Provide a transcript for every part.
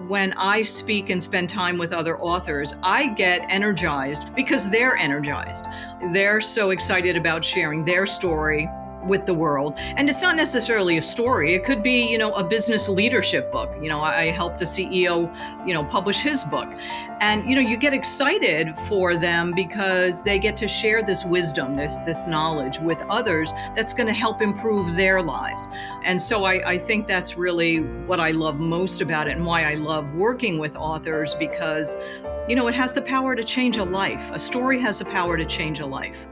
when I speak and spend time with other authors, I get energized because they're energized. They're so excited about sharing their story with the world. And it's not necessarily a story. It could be, a business leadership book. I helped a CEO, publish his book. And, you get excited for them because they get to share this wisdom, this knowledge with others that's going to help improve their lives. And so I think that's really what I love most about it and why I love working with authors, because, it has the power to change a life. A story has the power to change a life.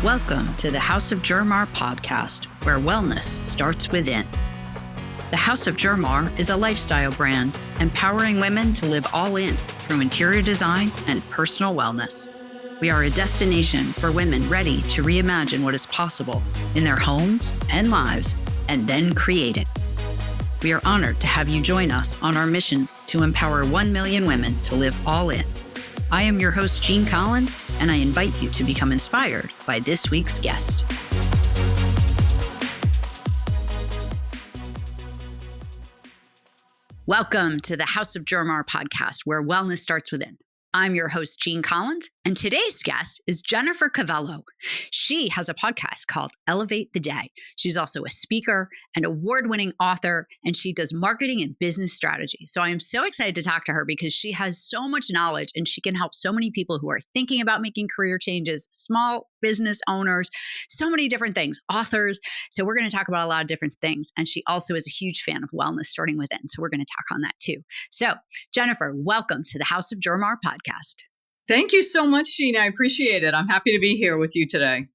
Welcome to the House of Jermar podcast, where wellness starts within. The House of Jermar is a lifestyle brand empowering women to live all in through interior design and personal wellness. We are a destination for women ready to reimagine what is possible in their homes and lives and then create it. We are honored to have you join us on our mission to empower 1 million women to live all in. I am your host, Jean Collins, and I invite you to become inspired by this week's guest. Welcome to the House of Jermar podcast, where wellness starts within. I'm your host, Jean Collins, and today's guest is Jennifer Covello. She has a podcast called Elevate the Day. She's also a speaker and award-winning author, and she does marketing and business strategy. So I am so excited to talk to her because she has so much knowledge and she can help so many people who are thinking about making career changes, small business owners, so many different things, authors. So we're going to talk about a lot of different things. And she also is a huge fan of wellness starting within. So we're going to talk on that too. So Jennifer, welcome to the House of Jermar podcast. Thank you so much, Jean. I appreciate it. I'm happy to be here with you today.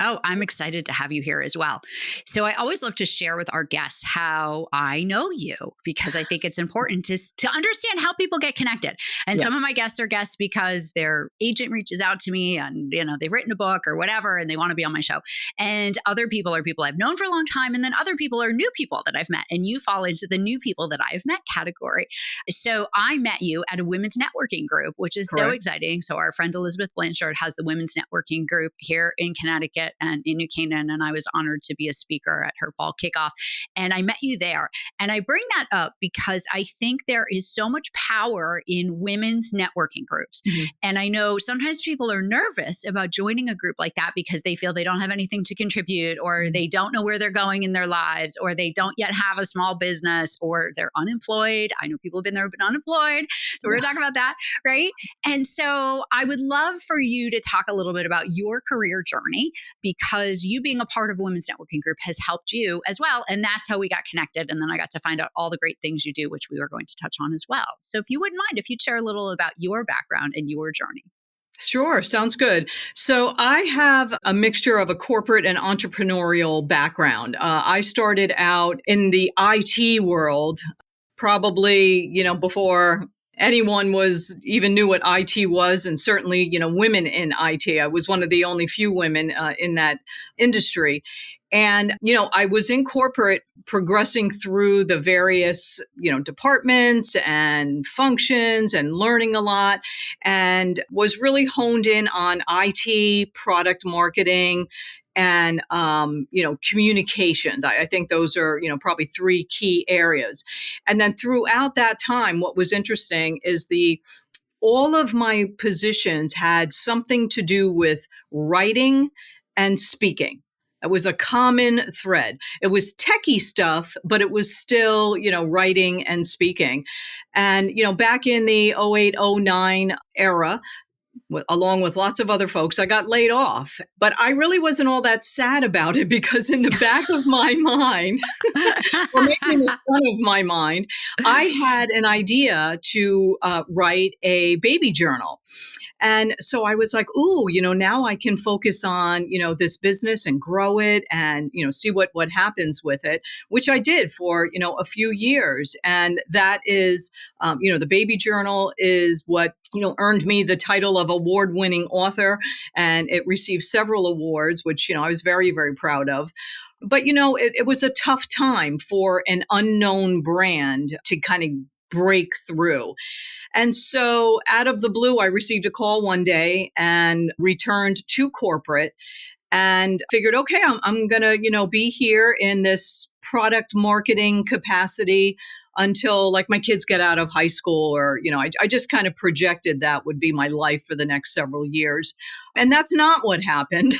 Oh, I'm excited to have you here as well. So I always love to share with our guests how I know you, because I think it's important to understand how people get connected. And some of my guests are guests because their agent reaches out to me and, they've written a book or whatever, and they want to be on my show. And other people are people I've known for a long time. And then other people are new people that I've met. And you fall into the new people that I've met category. So I met you at a women's networking group, which is so exciting. So our friend Elizabeth Blanchard has the women's networking group here in Connecticut and in New Canaan, and I was honored to be a speaker at her fall kickoff. And I met you there. And I bring that up because I think there is so much power in women's networking groups. Mm-hmm. And I know sometimes people are nervous about joining a group like that because they feel they don't have anything to contribute, or they don't know where they're going in their lives, or they don't yet have a small business, or they're unemployed. I know people have been there, but unemployed. So we're going to talk about that, right? And so I would love for you to talk a little bit about your career journey, because you being a part of a women's networking group has helped you as well. And that's how we got connected. And then I got to find out all the great things you do, which we were going to touch on as well. So if you wouldn't mind, if you'd share a little about your background and your journey. Sure. Sounds good. So I have a mixture of a corporate and entrepreneurial background. I started out in the IT world, probably, before anyone was even knew what IT was, and certainly, women in IT. I was one of the only few women in that industry. And, I was in corporate progressing through the various, departments and functions and learning a lot, and was really honed in on IT, product marketing, and, communications. I think those are, probably three key areas. And then throughout that time, what was interesting is all of my positions had something to do with writing and speaking. It was a common thread. It was techie stuff, but it was still, writing and speaking. And, back in the 08, 09 era, along with lots of other folks, I got laid off. But I really wasn't all that sad about it, because in the back of my mind, or maybe in the front of my mind, I had an idea to write a baby journal. And so I was like, ooh, now I can focus on, this business and grow it and, see what happens with it, which I did for, a few years. And that is, the baby journal is what, earned me the title of award-winning author. And it received several awards, which, I was very, very proud of. But, it was a tough time for an unknown brand to kind of break through. And so out of the blue, I received a call one day and returned to corporate and figured, okay, I'm going to, be here in this product marketing capacity until like my kids get out of high school, or, I just kind of projected that would be my life for the next several years. And that's not what happened.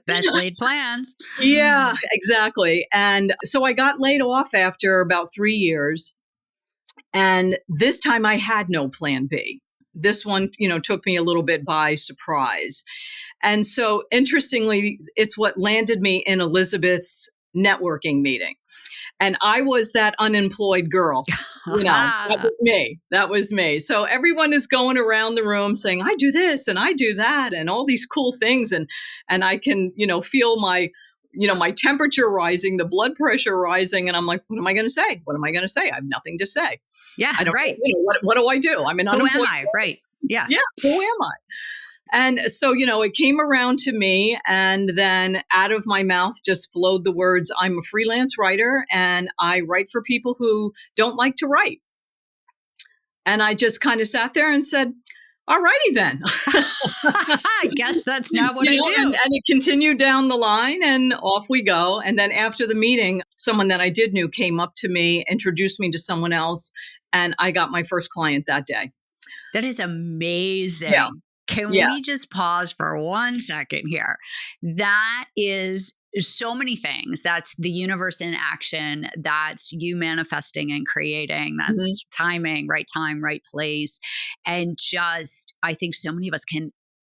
Best laid plans. Yeah, exactly. And so I got laid off after about 3 years. And this time I had no plan B. This one, took me a little bit by surprise. And so interestingly, it's what landed me in Elizabeth's networking meeting. And I was that unemployed girl. That was me. That was me. So everyone is going around the room saying, I do this and I do that and all these cool things. And I can, feel my temperature rising, the blood pressure rising. And I'm like, what am I going to say? What am I going to say? I have nothing to say. Yeah, I don't, right. What do I do? I'm an unemployed. Who am I? Right. Yeah. Yeah. Who am I? And so, it came around to me, and then out of my mouth just flowed the words, I'm a freelance writer and I write for people who don't like to write. And I just kind of sat there and said, all righty then. I guess that's not what I do. And it continued down the line and off we go. And then after the meeting, someone that I did know came up to me, introduced me to someone else, and I got my first client that day. That is amazing. Yeah. Can we just pause for 1 second here? That is so many things. That's the universe in action. That's you manifesting and creating. That's timing, right time, right place. And just, I think so many of us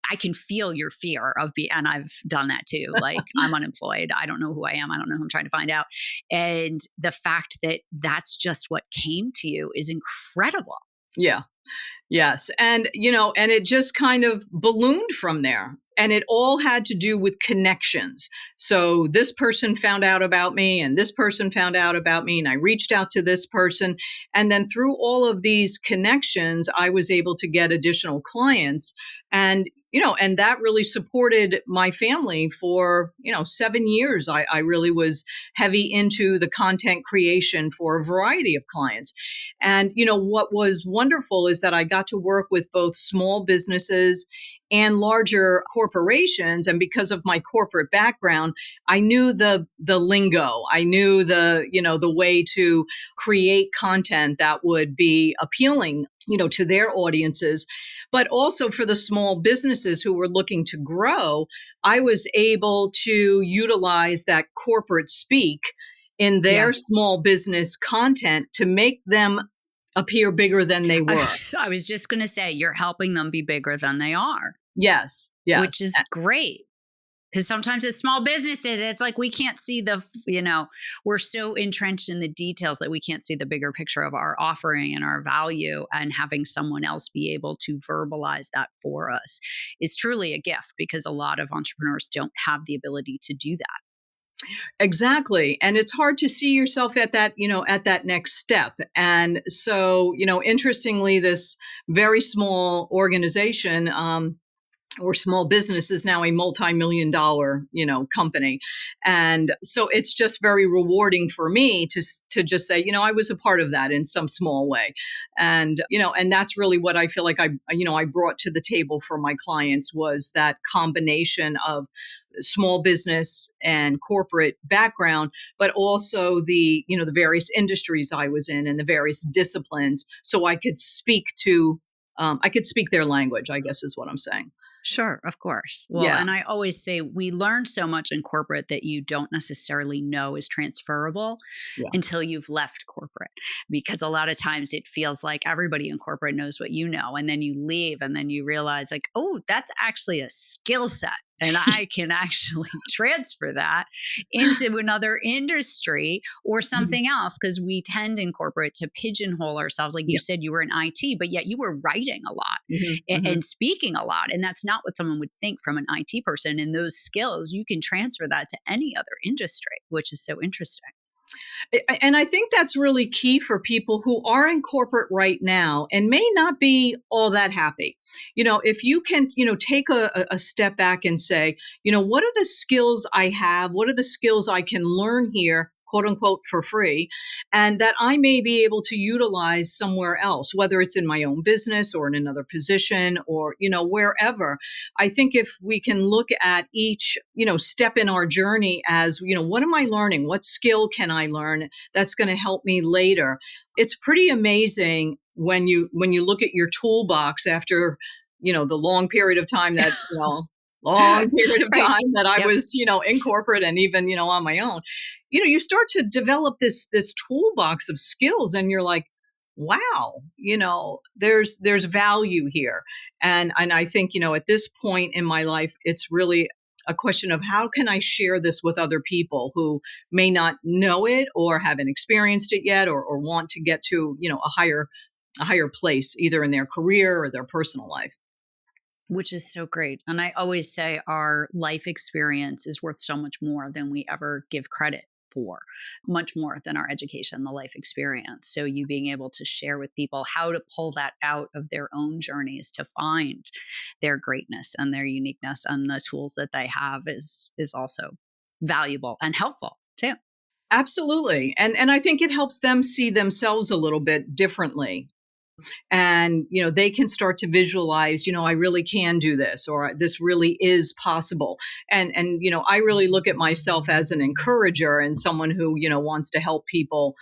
I can feel your fear of and I've done that too. Like, I'm unemployed. I don't know who I am. I don't know who I'm trying to find out. And the fact that that's just what came to you is incredible. Yeah. Yes. And, and it just kind of ballooned from there. And it all had to do with connections. So this person found out about me and this person found out about me, and I reached out to this person. And then through all of these connections, I was able to get additional clients. And, and that really supported my family for, 7 years. I really was heavy into the content creation for a variety of clients. And, what was wonderful is that I got to work with both small businesses and larger corporations. And because of my corporate background, I knew the lingo. I knew the way to create content that would be appealing, to their audiences. But also for the small businesses who were looking to grow, I was able to utilize that corporate speak in their small business content to make them appear bigger than they were. I was just going to say, you're helping them be bigger than they are. Yes. Which is great. Because sometimes as small businesses, it's like we can't see we're so entrenched in the details that we can't see the bigger picture of our offering and our value, and having someone else be able to verbalize that for us is truly a gift, because a lot of entrepreneurs don't have the ability to do that. Exactly. And it's hard to see yourself at that, at that next step. And so, interestingly, this very small organization, or small business is now a multi-million-dollar, company. And so it's just very rewarding for me to just say, I was a part of that in some small way. And, and that's really what I feel like I brought to the table for my clients, was that combination of small business and corporate background, but also the various industries I was in and the various disciplines. So I could speak their language, I guess is what I'm saying. Sure, of course. Well, and I always say we learn so much in corporate that you don't necessarily know is transferable until you've left corporate, because a lot of times it feels like everybody in corporate knows what you know, and then you leave and then you realize like, oh, that's actually a skill set. And I can actually transfer that into another industry or something else, because we tend in corporate to pigeonhole ourselves. Like you said, you were in IT, but yet you were writing a lot and speaking a lot. And that's not what someone would think from an IT person. And those skills, you can transfer that to any other industry, which is so interesting. And I think that's really key for people who are in corporate right now and may not be all that happy. If you can, take a step back and say, what are the skills I have? What are the skills I can learn here quote unquote for free, and that I may be able to utilize somewhere else, whether it's in my own business or in another position or, wherever. I think if we can look at each, step in our journey as, what am I learning? What skill can I learn that's going to help me later? It's pretty amazing when you look at your toolbox after, the long period of time that, long period of Right. time that I Yep. was, in corporate and even, on my own, you start to develop this toolbox of skills and you're like, wow, there's value here. And I think, at this point in my life, it's really a question of how can I share this with other people who may not know it or haven't experienced it yet or want to get to, a higher place either in their career or their personal life. Which is so great. And I always say our life experience is worth so much more than we ever give credit for, much more than our education, the life experience. So you being able to share with people how to pull that out of their own journeys to find their greatness and their uniqueness and the tools that they have is also valuable and helpful too. Absolutely. And I think it helps them see themselves a little bit differently. And, they can start to visualize, I really can do this, or this really is possible. And, I really look at myself as an encourager and someone who, wants to help people,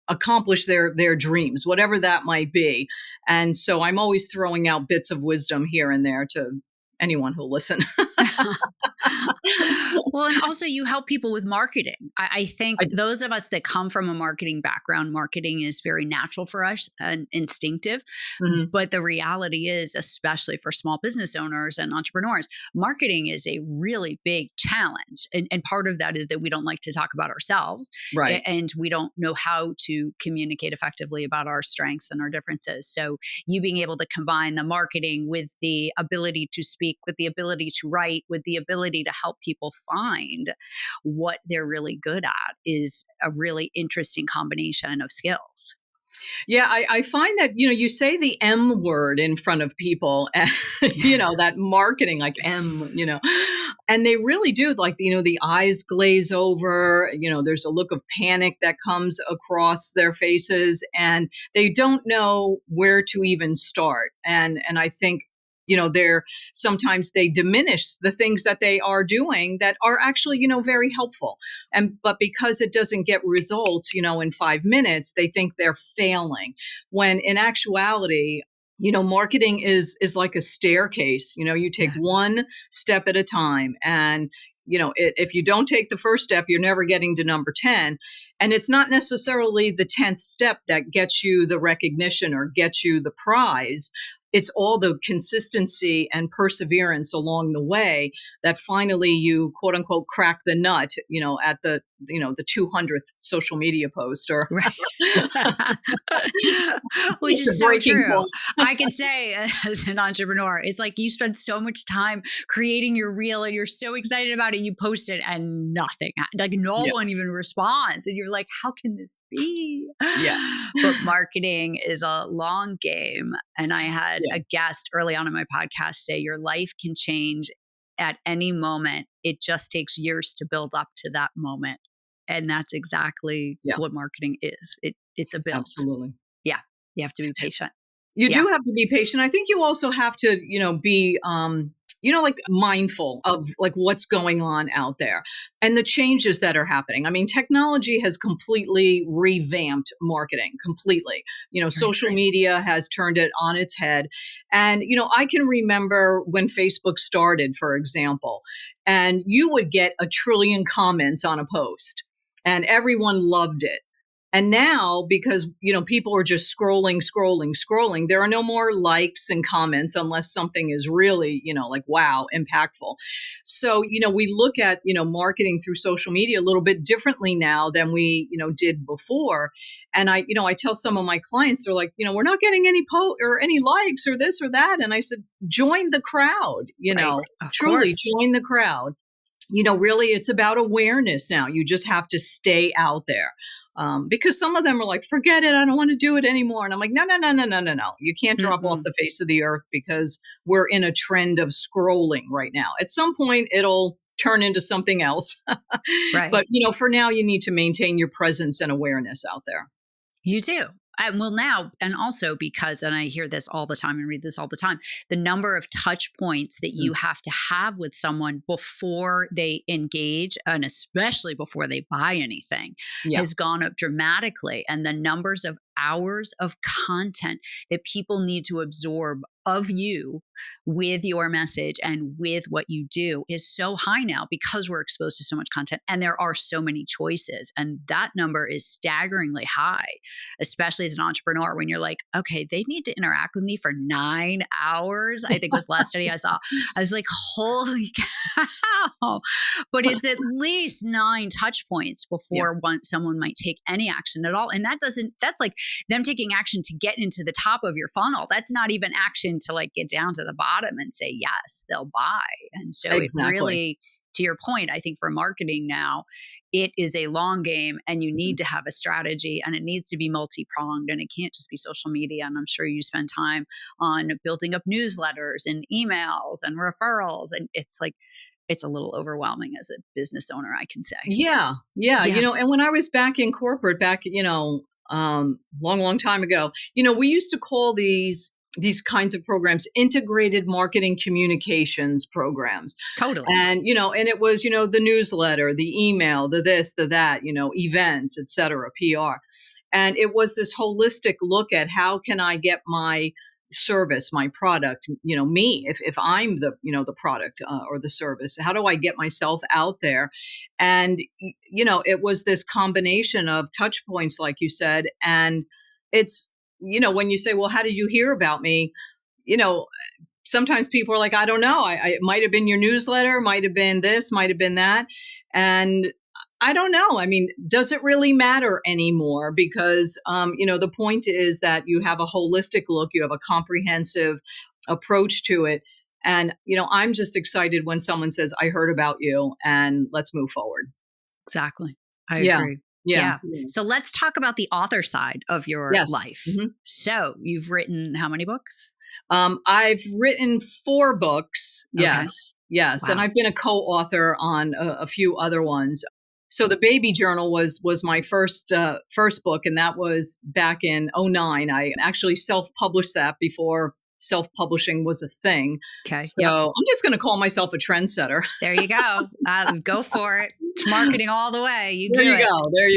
accomplish their dreams, whatever that might be. And so I'm always throwing out bits of wisdom here and there to anyone who'll listen. Well, and also you help people with marketing. I think those of us that come from a marketing background, marketing is very natural for us and instinctive. Mhm. But the reality is, especially for small business owners and entrepreneurs, marketing is a really big challenge. And part of that is that we don't like to talk about ourselves. Right. And we don't know how to communicate effectively about our strengths and our differences. So you being able to combine the marketing with the ability to speak, with the ability to write, with the ability to help people find what they're really good at is a really interesting combination of skills. Yeah, I find that, you say the M word in front of people, and, that marketing, like and they really do, like, the eyes glaze over, there's a look of panic that comes across their faces, and they don't know where to even start. And I think, they're sometimes they diminish the things that they are doing that are actually, very helpful. But because it doesn't get results, in 5 minutes, they think they're failing. When in actuality, marketing is like a staircase. You take one step at a time, and if you don't take the first step, you're never getting to number 10. And it's not necessarily the 10th step that gets you the recognition or gets you the prize. It's all the consistency and perseverance along the way that finally you, quote unquote, crack the nut, at the 200th social media post or Right. Which is so breaking true. point. I can say as an entrepreneur, it's like you spend so much time creating your reel and you're so excited about it. You post it and nothing, like no one even responds. And you're like, how can this be? Yeah. But marketing is a long game. And I had a guest early on in my podcast say, your life can change at any moment. It just takes years to build up to that moment. And that's exactly what marketing is. It's a build. Absolutely. Yeah. You have to be patient. You do have to be patient. I think you also have to, be, like mindful of like what's going on out there and the changes that are happening. I mean, technology has completely revamped marketing completely. Social media has turned it on its head. And, I can remember when Facebook started, for example, and you would get a trillion comments on a post and everyone loved it. And now, because, people are just scrolling, there are no more likes and comments unless something is really, like, wow, impactful. So, we look at, marketing through social media a little bit differently now than we, did before. And I tell some of my clients, they're like, we're not getting any or any likes or this or that. And I said, join the crowd, truly join the crowd. Really, it's about awareness now. You just have to stay out there. Because some of them are like, forget it, I don't want to do it anymore. And I'm like, no. You can't drop off the face of the earth because we're in a trend of scrolling right now. At some point, it'll turn into something else. Right. But, for now, you need to maintain your presence and awareness out there. You do. Well, now, and also because, and I hear this all the time and read this all the time, the number of touch points that you have to have with someone before they engage, and especially before they buy anything, has gone up dramatically. And the numbers of hours of content that people need to absorb of you with your message and with what you do is so high now because we're exposed to so much content and there are so many choices. And that number is staggeringly high, especially as an entrepreneur when you're like, okay, they need to interact with me for 9 hours. I think was the last study I saw. I was like, holy cow. But it's at least 9 touch points before someone might take any action at all. And that's like them taking action to get into the top of your funnel. That's not even action to like get down to the bottom and say, yes, they'll buy. And so it really, to your point, I think for marketing now, it is a long game and you need to have a strategy and it needs to be multi-pronged and it can't just be social media. And I'm sure you spend time on building up newsletters and emails and referrals. And it's like, it's a little overwhelming as a business owner, I can say. Yeah. And when I was back in corporate, long time ago, we used to call these kinds of programs integrated marketing communications programs. Totally. And, and it was, the newsletter, the email, the this, the that, events, et cetera, PR. And it was this holistic look at how can I get my service, my product, me, if I'm the product or the service, how do I get myself out there? And, it was this combination of touch points, like you said, and it's, when you say, well, how did you hear about me? Sometimes people are like, I don't know. It might have been your newsletter, might have been this, might have been that. And I don't know. I mean, does it really matter anymore? Because, the point is that you have a holistic look, you have a comprehensive approach to it. And, I'm just excited when someone says, I heard about you and let's move forward. Exactly. I agree. Yeah. So let's talk about the author side of your life. Mm-hmm. So you've written how many books? I've written 4 books. Okay. Yes. Wow. And I've been a co-author on a few other ones. So the Baby Journal was my first book, and that was back in 2009. I actually self-published that before self-publishing was a thing. Okay. So I'm just going to call myself a trendsetter. There you go. Go for it. It's marketing all the way. There you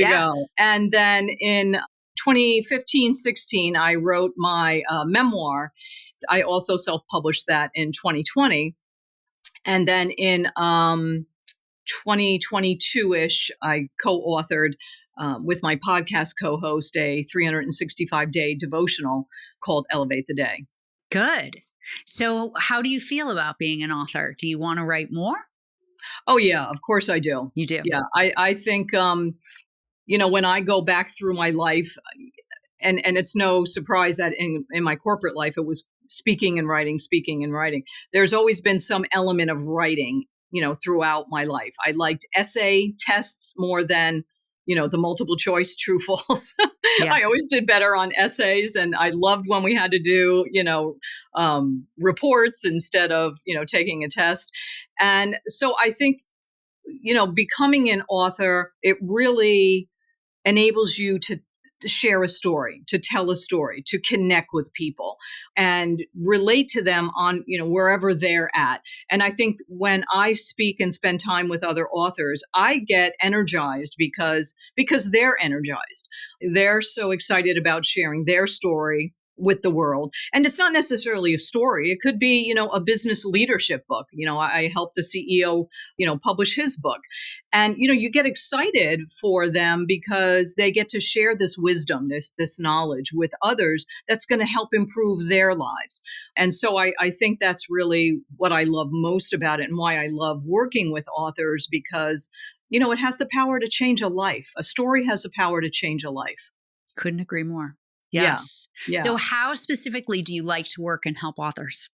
go. And then in 2015-16, I wrote my memoir. I also self-published that in 2020. And then in 2022-ish, I co-authored with my podcast co-host a 365-day devotional called Elevate the Day. Good. So how do you feel about being an author? Do you want to write more? Oh, yeah, of course I do. You do? Yeah, I think, when I go back through my life, and it's no surprise that in my corporate life, it was speaking and writing. There's always been some element of writing, throughout my life. I liked essay tests more than, the multiple choice true false. Yeah. I always did better on essays, and I loved when we had to do, reports instead of, taking a test. And so I think, becoming an author, it really enables you to share a story, to tell a story, to connect with people and relate to them on, wherever they're at. And I think when I speak and spend time with other authors, I get energized because they're energized. They're so excited about sharing their story with the world. And it's not necessarily a story. It could be, a business leadership book. I helped a CEO, publish his book. And, you get excited for them because they get to share this wisdom, this knowledge with others that's going to help improve their lives. And so I think that's really what I love most about it and why I love working with authors, because, it has the power to change a life. A story has the power to change a life. Couldn't agree more. Yes. Yeah. So how specifically do you like to work and help authors?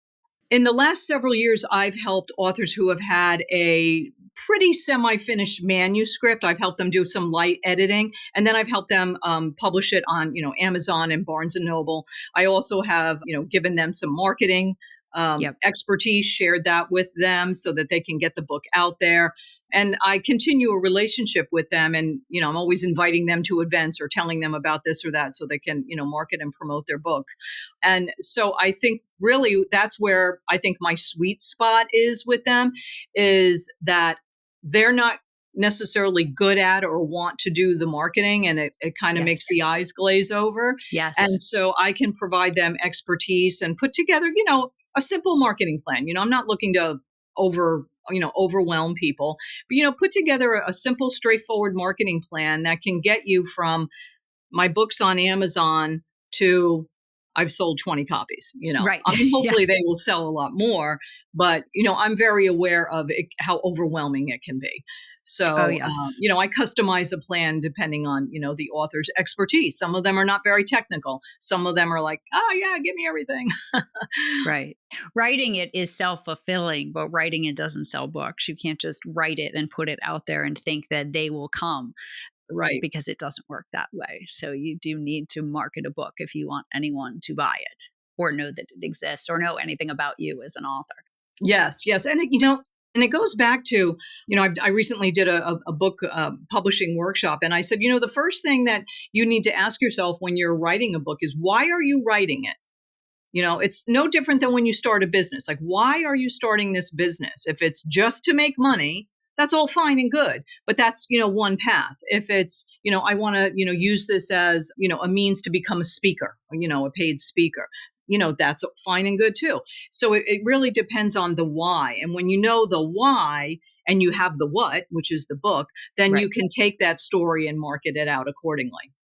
In the last several years, I've helped authors who have had a pretty semi-finished manuscript. I've helped them do some light editing, and then I've helped them publish it on, Amazon and Barnes & Noble. I also have, given them some marketing Yep. expertise, shared that with them so that they can get the book out there. And I continue a relationship with them. And, I'm always inviting them to events or telling them about this or that so they can, market and promote their book. And so I think really that's where I think my sweet spot is with them, is that they're not necessarily good at or want to do the marketing, and it kind of makes the eyes glaze over. Yes. And so I can provide them expertise and put together, a simple marketing plan. I'm not looking to overwhelm people, but, put together a simple, straightforward marketing plan that can get you from my books on Amazon to I've sold 20 copies, Right. I mean, hopefully Yes. they will sell a lot more, but, I'm very aware of how overwhelming it can be. So, Oh, yes. I customize a plan depending on, the author's expertise. Some of them are not very technical. Some of them are like, oh yeah, give me everything. Right. Writing it is self-fulfilling, but writing it doesn't sell books. You can't just write it and put it out there and think that they will come. Right. Because it doesn't work that way. So you do need to market a book if you want anyone to buy it or know that it exists or know anything about you as an author. Yes. And it goes back to, I recently did a book publishing workshop, and I said, the first thing that you need to ask yourself when you're writing a book is, why are you writing it? It's no different than when you start a business. Like, why are you starting this business? If it's just to make money, that's all fine and good, but that's, one path. If it's, I want to, use this as, a means to become a speaker, a paid speaker, that's fine and good too. So it really depends on the why. And when you know the why and you have the what, which is the book, then you can take that story and market it out accordingly.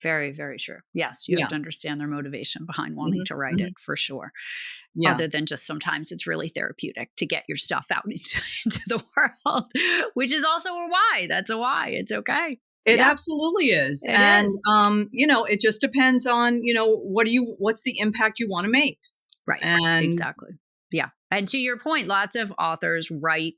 Very, very true. Yes, you have to understand their motivation behind wanting to write it, for sure. Yeah. Other than just sometimes it's really therapeutic to get your stuff out into the world, which is also a why. That's a why. It's okay. It absolutely is. It and, is. It just depends on, what's the impact you want to make. Right. And exactly. Yeah. And to your point, lots of authors write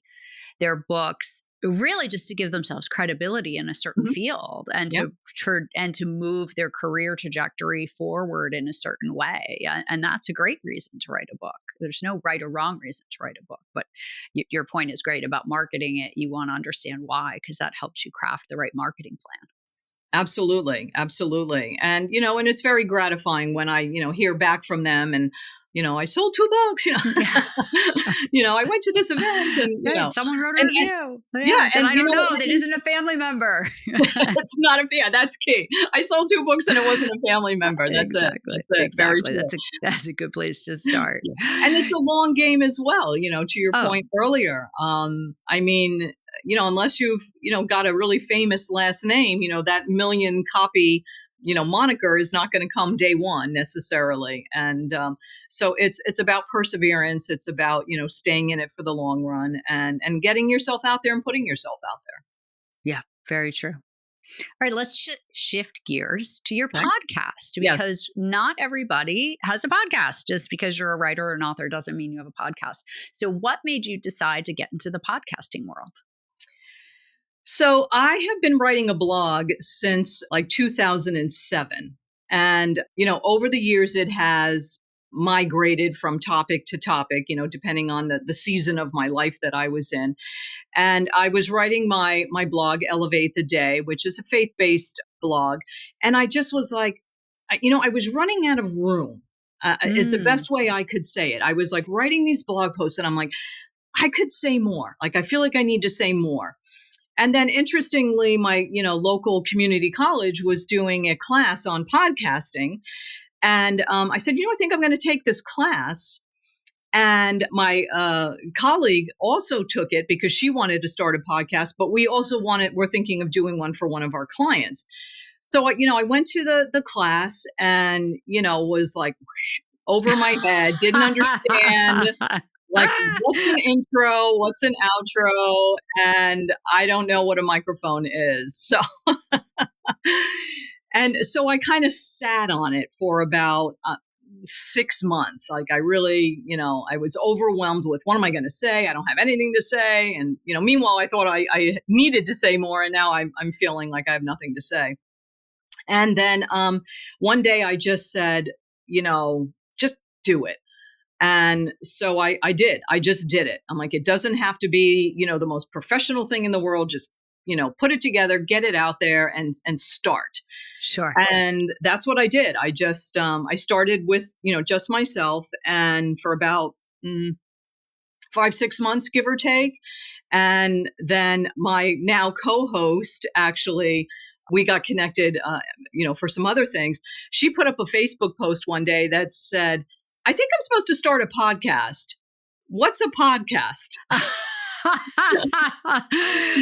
their books really just to give themselves credibility in a certain field and to move their career trajectory forward in a certain way. And that's a great reason to write a book. There's no right or wrong reason to write a book, but your point is great about marketing it. You want to understand why, because that helps you craft the right marketing plan. Absolutely. And, and it's very gratifying when I, hear back from them and, I sold 2 books, I went to this event and, someone wrote a review. And I don't know. That isn't a family member. It's not that's key. I sold 2 books and it wasn't a family member. That's exactly. it. That's it. Very true. That's a good place to start. And it's a long game as well, to your point earlier. I mean, unless you've, got a really famous last name, that million copy, moniker is not going to come day one necessarily. And so it's about perseverance. It's about, staying in it for the long run and getting yourself out there and putting yourself out there. Yeah, very true. All right, let's shift gears to your podcast, because not everybody has a podcast. Just because you're a writer or an author doesn't mean you have a podcast. So what made you decide to get into the podcasting world? So I have been writing a blog since like 2007. And, over the years, it has migrated from topic to topic, depending on the season of my life that I was in. And I was writing my blog, Elevate the Day, which is a faith-based blog. And I just was like, I was running out of room, is the best way I could say it. I was like writing these blog posts and I'm like, I could say more. Like, I feel like I need to say more. And then interestingly, my, local community college was doing a class on podcasting. And I said, I think I'm going to take this class. And my colleague also took it because she wanted to start a podcast, but we're thinking of doing one for one of our clients. So, I went to the class and, was like over my head, didn't understand. Like, what's an intro? What's an outro? And I don't know what a microphone is. So, and so I kind of sat on it for about 6 months. Like, I really, I was overwhelmed with, what am I going to say? I don't have anything to say. And, meanwhile, I thought I needed to say more. And now I'm feeling like I have nothing to say. And then one day I just said, just do it. And so I did. I just did it. I'm like, it doesn't have to be, the most professional thing in the world. Just, put it together, get it out there and start. Sure. And that's what I did. I just, I started with, just myself, and for about 5-6 months, give or take. And then my now co-host, actually, we got connected, for some other things. She put up a Facebook post one day that said, I think I'm supposed to start a podcast. What's a podcast?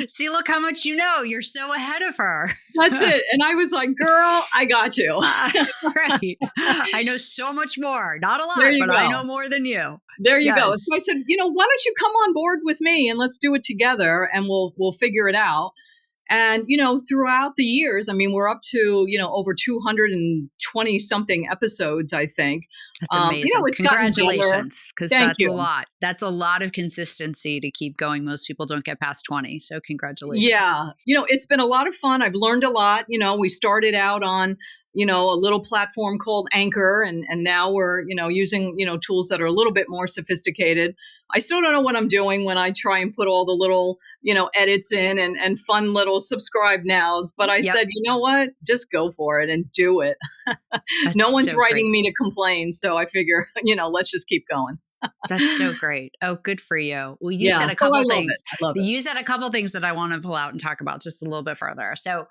See, look how much you know. You're so ahead of her. That's it. And I was like, girl, I got you. Right. I know so much more. Not a lot, but I know more than you. There you go. So I said, why don't you come on board with me and let's do it together, and we'll figure it out. And, throughout the years, I mean, we're up to, over 220 something episodes, I think. That's amazing. It's Congratulations. Because that's you. a lot. That's a lot of consistency to keep going. Most people don't get past 20. So congratulations. Yeah. It's been a lot of fun. I've learned a lot. We started out on, a little platform called Anchor, and now we're, using, tools that are a little bit more sophisticated. I still don't know what I'm doing when I try and put all the little, edits in and fun little subscribe nows. But I said, you know what? Just go for it and do it. No one's writing me to complain. So I figure, let's just keep going. That's so great. Oh, good for you. Well, you said a couple things. You said a couple things that I want to pull out and talk about just a little bit further. So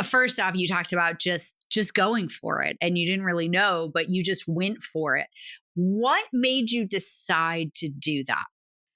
first off, you talked about just going for it, and you didn't really know, but you just went for it. What made you decide to do that?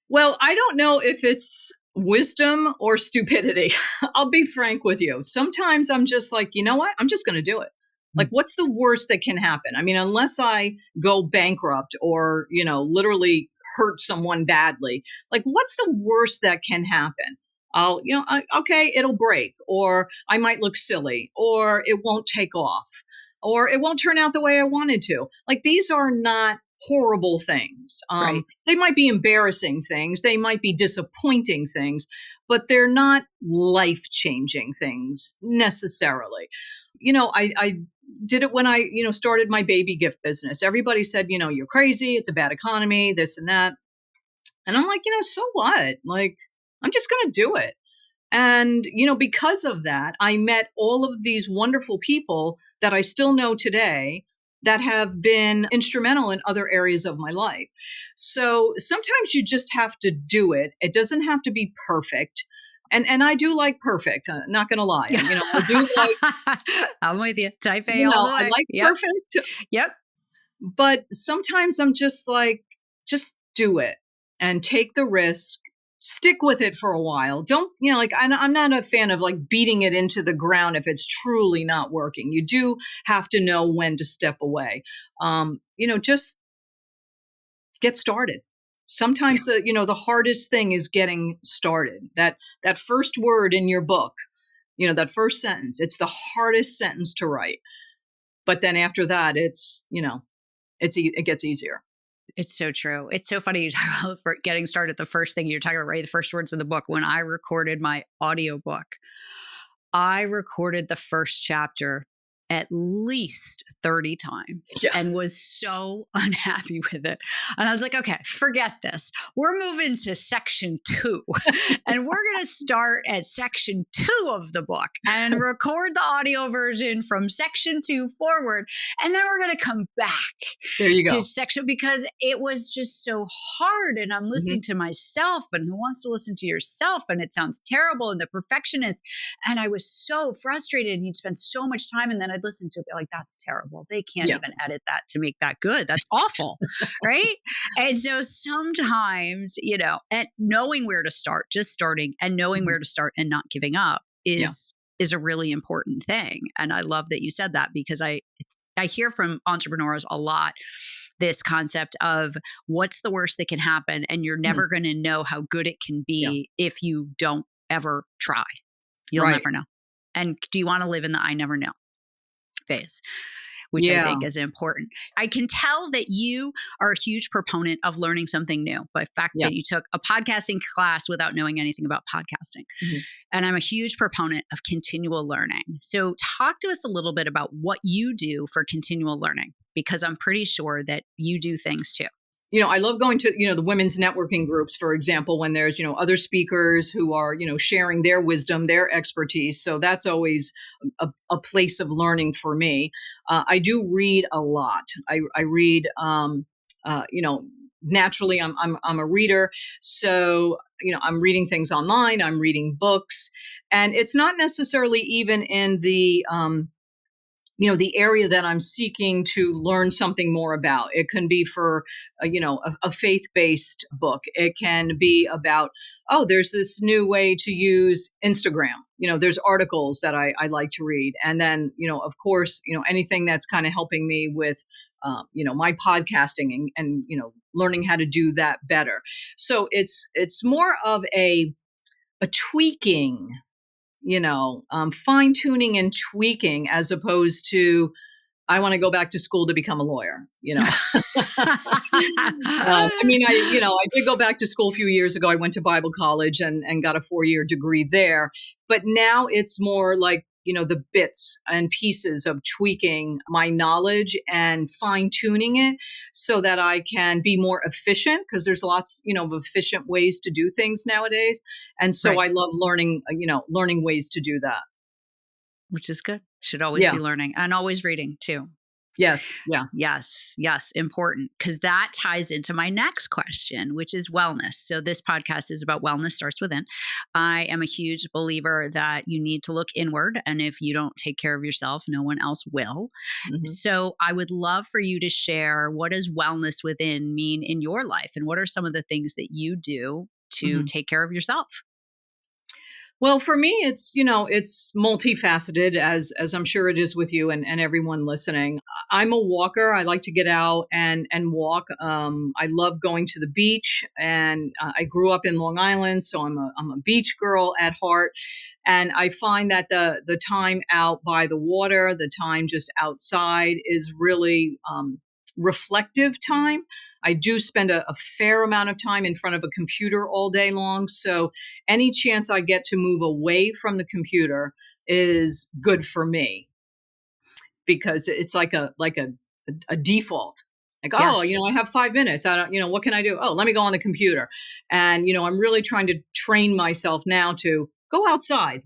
Well, I don't know if it's wisdom or stupidity. I'll be frank with you. Sometimes I'm just like, you know what? I'm just going to do it. Like, what's the worst that can happen? I mean, unless I go bankrupt or, literally hurt someone badly, like, what's the worst that can happen? Okay, it'll break, or I might look silly, or it won't take off, or it won't turn out the way I wanted to. Like, these are not horrible things. Right. They might be embarrassing things. They might be disappointing things, but they're not life-changing things necessarily. I did it when I, started my baby gift business. Everybody said, you're crazy. It's a bad economy, this and that. And I'm like, so what? Like, I'm just going to do it. And, because of that, I met all of these wonderful people that I still know today that have been instrumental in other areas of my life. So sometimes you just have to do it. It doesn't have to be perfect. And I do like perfect. Not going to lie. I do like. I'm with you. Type A all the way. I like perfect. Yep. But sometimes I'm just like, just do it and take the risk. Stick with it for a while. Don't, I'm not a fan of like beating it into the ground if it's truly not working. You do have to know when to step away. Just get started. Sometimes the hardest thing is getting started. That first word in your book, that first sentence, it's the hardest sentence to write. But then after that, it gets easier. It's so true. It's so funny you talk about getting started. The first thing you're talking about, right? The first words in the book. When I recorded my audiobook, I recorded the first chapter at least 30 times and was so unhappy with it. And I was like, okay, forget this. We're moving to section 2 and we're going to start at section 2 of the book and record the audio version from section 2 forward. And then we're going to come back to section, because it was just so hard. And I'm listening to myself, and who wants to listen to yourself? And it sounds terrible. And the perfectionist. And I was so frustrated, and you'd spend so much time. And then I'd listen to it, be like, that's terrible. They can't even edit that to make that good. That's awful. Right. And so sometimes, and knowing where to start, just starting and knowing where to start and not giving up is a really important thing. And I love that you said that, because I hear from entrepreneurs a lot this concept of what's the worst that can happen, and you're never going to know how good it can be if you don't ever try. You'll never know. And do you want to live in the I never know phase, which I think is important. I can tell that you are a huge proponent of learning something new by the fact that you took a podcasting class without knowing anything about podcasting. And I'm a huge proponent of continual learning. So talk to us a little bit about what you do for continual learning, because I'm pretty sure that you do things too. I love going to, the women's networking groups, for example, when there's, other speakers who are, sharing their wisdom, their expertise. So that's always a place of learning for me. I do read a lot. I read, naturally I'm a reader. So, I'm reading things online, I'm reading books, and it's not necessarily even in the area that I'm seeking to learn something more about. It can be for, a faith-based book. It can be about, there's this new way to use Instagram. There's articles that I like to read. And then, of course, anything that's kind of helping me with, my podcasting and, learning how to do that better. So it's more of a tweaking, fine tuning and tweaking, as opposed to, I want to go back to school to become a lawyer. I did go back to school a few years ago. I went to Bible college and got a 4-year degree there. But now it's more like, the bits and pieces of tweaking my knowledge and fine tuning it so that I can be more efficient, because there's lots, of efficient ways to do things nowadays. And so Right. I love learning ways to do that. Which is good. Should always Yeah. be learning and always reading too. Yes. Yeah. Yes, important. Because that ties into my next question, which is wellness. So this podcast is about wellness starts within. I am a huge believer that you need to look inward. And if you don't take care of yourself, no one else will. Mhm. So I would love for you to share, what does wellness within mean in your life? And what are some of the things that you do to Mhm. take care of yourself? Well, for me, it's multifaceted, as I'm sure it is with you and everyone listening. I'm a walker. I like to get out and walk. I love going to the beach, and I grew up in Long Island, so I'm a beach girl at heart. And I find that the time out by the water, the time just outside, is really reflective time. I do spend a fair amount of time in front of a computer all day long. So any chance I get to move away from the computer is good for me, because it's like a default. Like, Yes. I have 5 minutes. I don't, what can I do? Oh, let me go on the computer. And, I'm really trying to train myself now to go outside,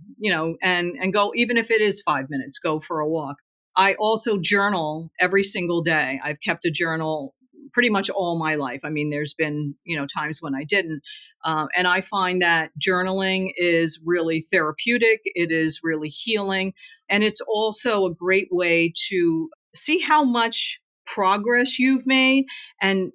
and go, even if it is 5 minutes, go for a walk. I also journal every single day. I've kept a journal pretty much all my life. I mean, there's been, times when I didn't. And I find that journaling is really therapeutic. It is really healing. And it's also a great way to see how much progress you've made and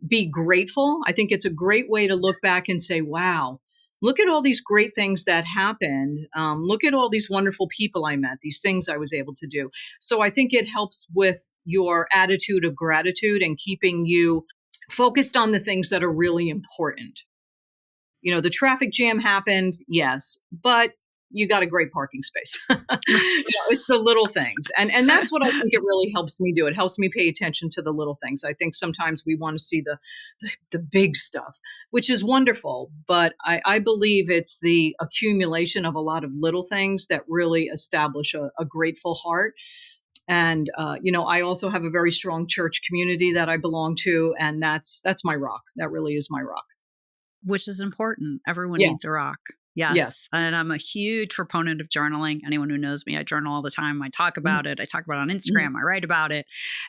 be grateful. I think it's a great way to look back and say, wow, look at all these great things that happened. Look at all these wonderful people I met, these things I was able to do. So I think it helps with your attitude of gratitude and keeping you focused on the things that are really important. The traffic jam happened, yes, but you got a great parking space. It's the little things. And that's what I think it really helps me do. It helps me pay attention to the little things. I think sometimes we want to see the big stuff, which is wonderful. But I believe it's the accumulation of a lot of little things that really establish a grateful heart. And, I also have a very strong church community that I belong to. And that's my rock. That really is my rock. Which is important. Everyone Yeah. needs a rock. Yes. Yes. And I'm a huge proponent of journaling. Anyone who knows me, I journal all the time. I talk about it. I talk about it on Instagram. I write about it.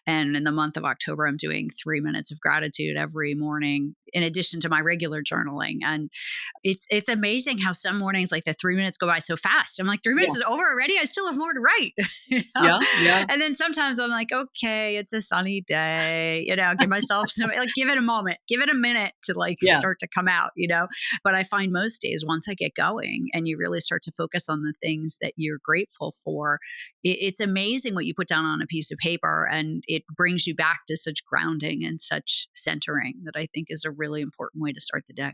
And in the month of October, I'm doing 3 minutes of gratitude every morning, in addition to my regular journaling. And it's amazing how some mornings, like, the 3 minutes go by so fast. I'm like, 3 minutes is over already? I still have more to write. Yeah. And then sometimes I'm like, okay, it's a sunny day, give myself some, give it a moment, give it a minute to start to come out, But I find most days, once I get going and you really start to focus on the things that you're grateful for, it's amazing what you put down on a piece of paper, and it brings you back to such grounding and such centering that I think is a really important way to start the day.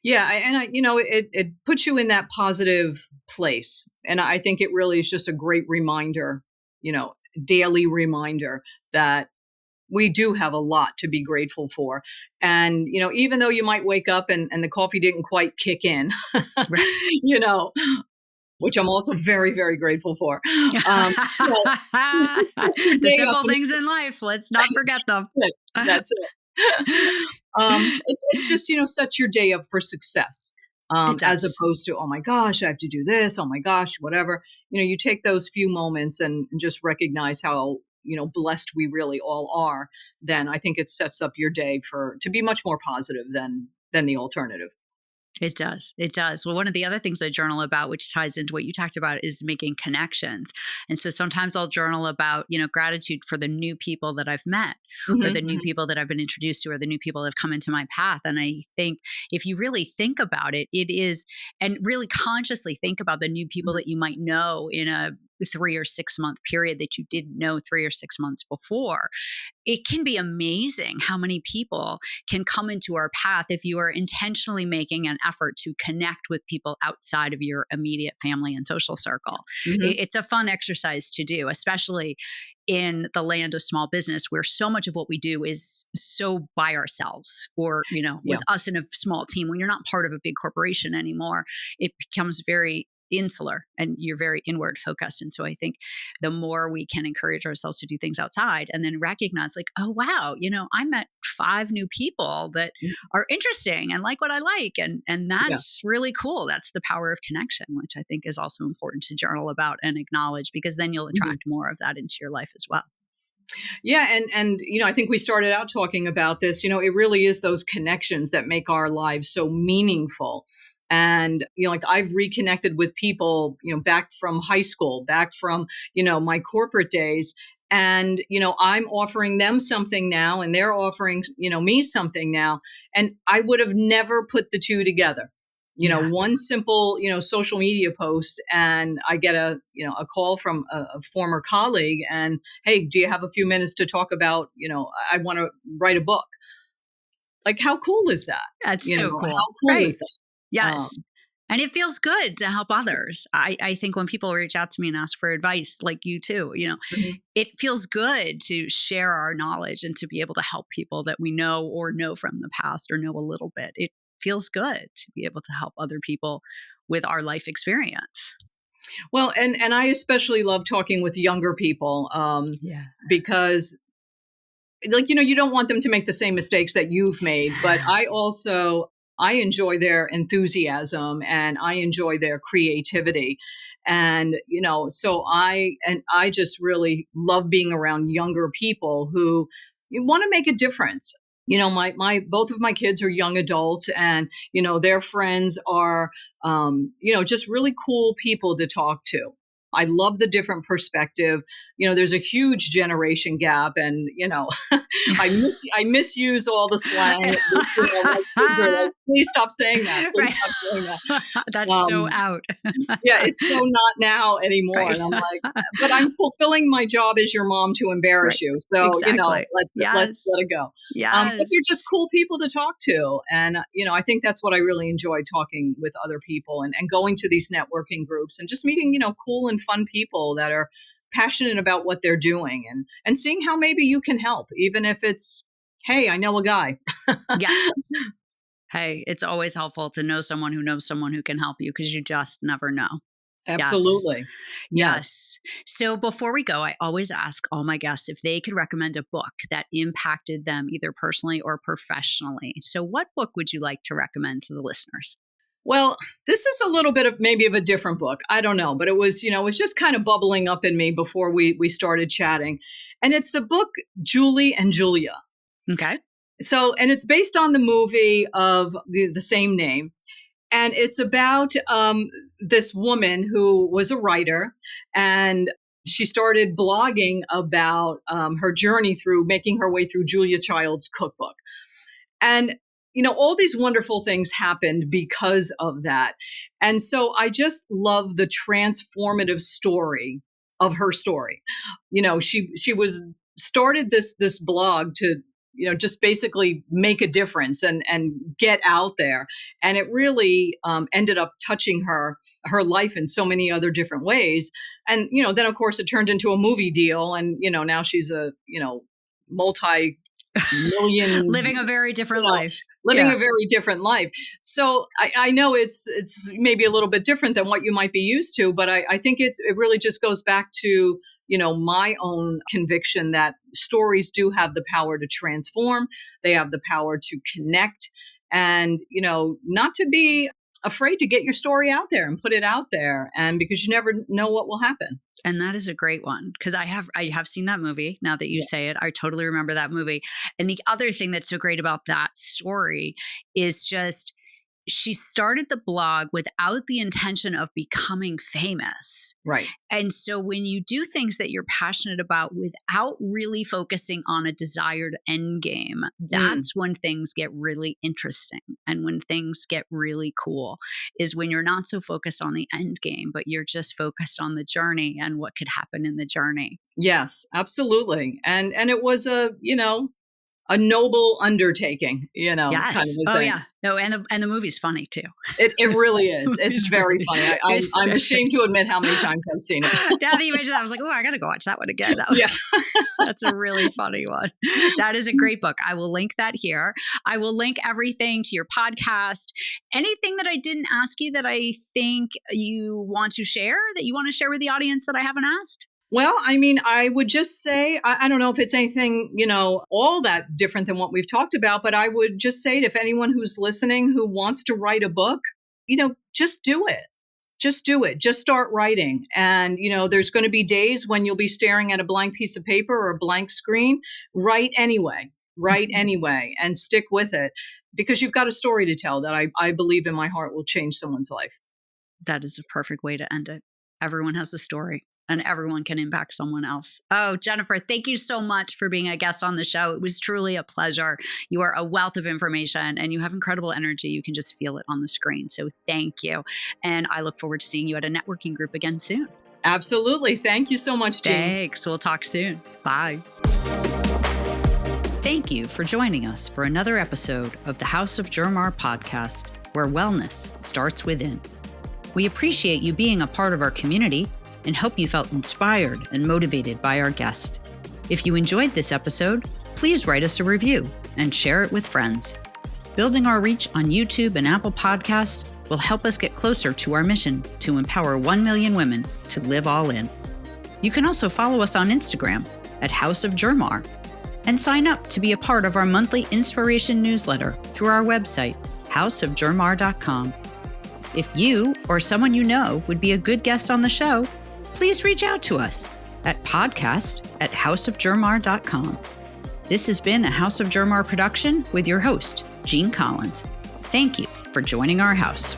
Yeah. It puts you in that positive place. And I think it really is just a great reminder, daily reminder that we do have a lot to be grateful for. And, even though you might wake up and the coffee didn't quite kick in, which I'm also very, very grateful for. The simple things in life, let's not forget them. That's it. It's just, sets your day up for success. It As does. opposed to, oh my gosh, I have to do this. Oh my gosh, whatever. You take those few moments and just recognize how, blessed we really all are. Then I think it sets up your day to be much more positive than the alternative. It does. It does. Well, one of the other things I journal about, which ties into what you talked about, is making connections. And so sometimes I'll journal about, gratitude for the new people that I've met, or the new Hmm. people that I've been introduced to, or the new people that have come into my path. And I think if you really think about it, it is, and really consciously think about the new people that you might know in a 3 or 6 month period that you didn't know 3 or 6 months before. It can be amazing how many people can come into our path if you are intentionally making an effort to connect with people outside of your immediate family and social circle. Hmm. It's a fun exercise to do, especially in the land of small business, where so much of what we do is so by ourselves, or, Yeah. with us in a small team. When you're not part of a big corporation anymore, it becomes very insular and you're very inward focused. And so I think the more we can encourage ourselves to do things outside and then recognize, like, oh, wow, I met 5 new people that are interesting and like what I like. And Yeah. that's really cool. That's the power of connection, which I think is also important to journal about and acknowledge, because then you'll Mhm. attract more of that into your life as well. Yeah, and I think we started out talking about this. It really is those connections that make our lives so meaningful. And like I've reconnected with people, back from high school, back from my corporate days, and I'm offering them something now, and they're offering me something now, and I would have never put the two together. Yeah. One simple social media post, and I get a call from a former colleague, and hey, do you have a few minutes to talk about, I want to write a book. Like, how cool is that? That's so How cool. cool Right. is that? Um, Yes. And it feels good to help others. I think when people reach out to me and ask for advice, like you too, mhm. it feels good to share our knowledge and to be able to help people that we know or know from the past or know a little bit. It feels good to be able to help other people with our life experience. Well, and I especially love talking with younger people, Yeah. because like you don't want them to make the same mistakes that you've made, but I enjoy their enthusiasm and I enjoy their creativity. And so I just really love being around younger people who want to make a difference. My both of my kids are young adults, and their friends are just really cool people to talk to. I love the different perspective. There's a huge generation gap, and I misuse all the slang. My kids are like, please stop saying that. Please Right. stop saying that. That's so Um, out. yeah, it's so not now anymore. Right. And I'm like, but I'm fulfilling my job as your mom to embarrass Right. you. So, Exactly. let's Yes. let it go. But they're Yes. just cool people to talk to. And, I think that's what I really enjoy, talking with other people and going to these networking groups and just meeting, cool and fun people that are passionate about what they're doing, and seeing how maybe you can help, even if it's, hey, I know a guy. Yeah. Hey, it's always helpful to know someone who knows someone who can help you, because you just never know. Yes. Absolutely. Yes. Yes. So before we go, I always ask all my guests if they could recommend a book that impacted them either personally or professionally. So what book would you like to recommend to the listeners? Well, this is a little bit of maybe of a different book. I don't know, but it was just kind of bubbling up in me before we started chatting. And it's the book Julie and Julia. Okay. So, and it's based on the movie of the same name. And it's about this woman who was a writer, and she started blogging about her journey through making her way through Julia Child's cookbook. And, all these wonderful things happened because of that. And so I just love the transformative story of her story. She was started this blog to, just basically make a difference and get out there. And it really ended up touching her life in so many other different ways. And, then of course it turned into a movie deal. And, now she's a, multi million living a very different life. Living a very different life. So I know it's maybe a little bit different than what you might be used to, but I think it really just goes back to, my own conviction that stories do have the power to transform. They have the power to connect and, not to be afraid to get your story out there and put it out there. And because you never know what will happen. And that is a great one because I have seen that movie. Now that you say it, I totally remember that movie. And the other thing that's so great about that story is just she started the blog without the intention of becoming famous. Right. And so when you do things that you're passionate about without really focusing on a desired end game, that's when things get really interesting. And when things get really cool is when you're not so focused on the end game, but you're just focused on the journey and what could happen in the journey. Yes, absolutely. And it was a noble undertaking, yes. kind of a thing. Oh yeah. No, and the movie's funny too. It really is. It's very funny. I'm ashamed to admit how many times I've seen it. Now that you mentioned that, I was like, oh, I got to go watch that one again. That's a really funny one. That is a great book. I will link that here. I will link everything to your podcast. Anything that I didn't ask you that I think you want to share with the audience that I haven't asked? Well, I would just say, I don't know if it's anything, all that different than what we've talked about, but I would just say if anyone who's listening who wants to write a book, just do it. Just do it. Just start writing. And, there's going to be days when you'll be staring at a blank piece of paper or a blank screen. Write anyway. Write anyway and stick with it because you've got a story to tell that I believe in my heart will change someone's life. That is a perfect way to end it. Everyone has a story. And everyone can impact someone else. Oh, Jennifer, thank you so much for being a guest on the show. It was truly a pleasure. You are a wealth of information and you have incredible energy. You can just feel it on the screen. So thank you. And I look forward to seeing you at a networking group again soon. Absolutely. Thank you so much, Jean. Thanks. We'll talk soon. Bye. Thank you for joining us for another episode of the House of Germar podcast, where wellness starts within. We appreciate you being a part of our community and hope you felt inspired and motivated by our guest. If you enjoyed this episode, please write us a review and share it with friends. Building our reach on YouTube and Apple Podcasts will help us get closer to our mission to empower 1 million women to live all in. You can also follow us on Instagram at House of Germar and sign up to be a part of our monthly inspiration newsletter through our website, houseofgermar.com. If you or someone you know would be a good guest on the show, please reach out to us at podcast@houseofgermar.com. This has been a House of Germar production with your host, Jean Collins. Thank you for joining our house.